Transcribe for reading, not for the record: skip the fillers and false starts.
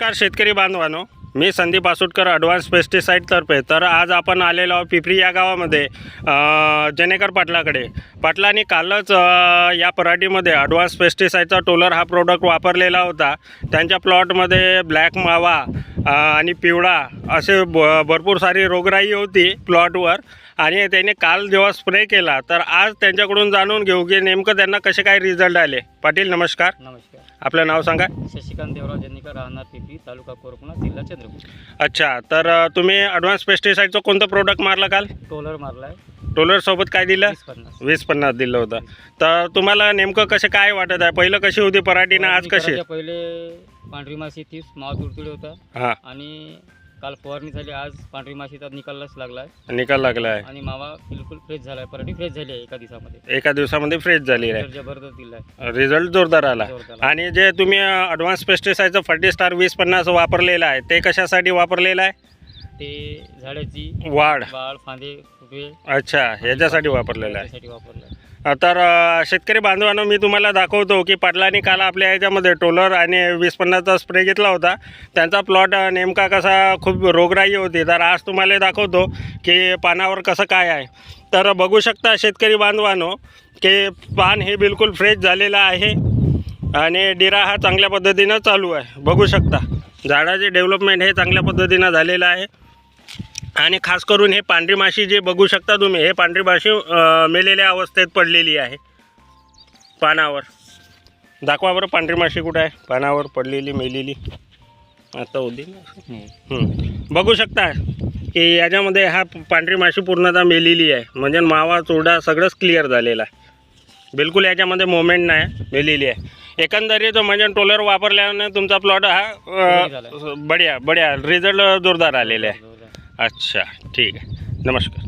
नमस्कार शेतकरी बांधवांनो, मी संदीप आसुटकर ॲडव्हान्स पेस्टिसाईडतर्फे. तर आज आपण आलेलो आहोत पिपरी या गावामध्ये जनेकर पाटलाकडे. पाटलांनी कालच या पराठीमध्ये ॲडव्हान्स पेस्टिसाईडचा टोलर हा प्रोडक्ट वापरलेला होता. त्यांच्या प्लॉटमध्ये ब्लॅक मावा आणि पिवळा असे भरपूर सारी रोगराई होती प्लॉटवर. आणि त्याने काल जेव्हा स्प्रे केला तर आज त्यांच्याकडून जाणून घेऊ की नेमकं त्यांना कसे काय रिझल्ट आले. पाटील नमस्कार. नमस्कार. आपलं नाव सांगा. शशिकांत देवराव जनेकर, राहणार पिपरी, तालुका कोरकुणा, जिल्हा चंद्रपूर. अच्छा, तर तुम्ही ॲडव्हान्स पेस्टिसाईडचं कोणतं प्रोडक्ट मारलं काल? टोलर मारलाय. टोलरसोबत काय दिलं? 20-50. 20-50 दिलं होतं. तर तुम्हाला नेमकं कसं काय वाटत आहे? पहिलं कशी होती पराठी ना आज कशी? पहिले पांढरी माशी 30 मावा तुडतुडे होता. हां, आणि काल फवारणी झाली. आज पांढरी माशीचा निकालच लागलाय निकाल लागला आहे. आणि मावा बिलकुल फ्रेश झालाय. पराठी फ्रेश झाली आहे एका दिवसामध्ये. एका दिवसामध्ये फ्रेश झाली आहे. जबरदस्त दिलाय. रिझल्ट जोरदार आला. जोरदार. आणि जे तुम्ही ॲडव्हान्स पेस्टिसाईडचं फर्टिस्टार 20-50 वापरलेलं आहे ते कशासाठी वापरलेलं आहे? ते झाडाची वाढ. फांदे फुटवे अच्छा, ह्याच्यासाठी वापरलेलं आहे. याच्यासाठी वापरलाय. तर शेतकरी बांधवांनो, मी तुम्हाला दाखवतो की पाटलांनी काल आपल्या याच्यामध्ये टोलर आणि 20-50चा स्प्रे घेतला होता. त्यांचा प्लॉट नेमका कसा खूप रोगराई होती. तर आज तुम्हाला दाखवतो की पानावर कसं काय आहे. तर बघू शकता शेतकरी बांधवांनो की पान हे बिलकुल फ्रेश झालेलं आहे आणि डिरा हा चांगल्या पद्धतीनं चालू आहे. बघू शकता झाडाचे डेव्हलपमेंट हे चांगल्या पद्धतीनं झालेलं आहे. आणि खास करून हे पांढरी माशी जे बघू शकता तुम्ही, हे पांढरी माशी मेलेल्या अवस्थेत पडलेली आहे पानावर. दाखवा बरं पांढरी माशी कुठं आहे? पानावर पडलेली मेलेली आता होती ना. बघू शकता की याच्यामध्ये हा पांढरी माशी पूर्णतः मेलेली आहे. म्हणजे मावा चोरडा सगळंच क्लिअर झालेला आहे. बिलकुल याच्यामध्ये मोमेंट नाही, मेलेली आहे. एकंदरीत म्हणजे टोलर वापरल्याने तुमचा प्लॉट हा बढिया रिझल्ट जोरदार आलेला आहे. अच्छा, ठीक आहे. नमस्कार.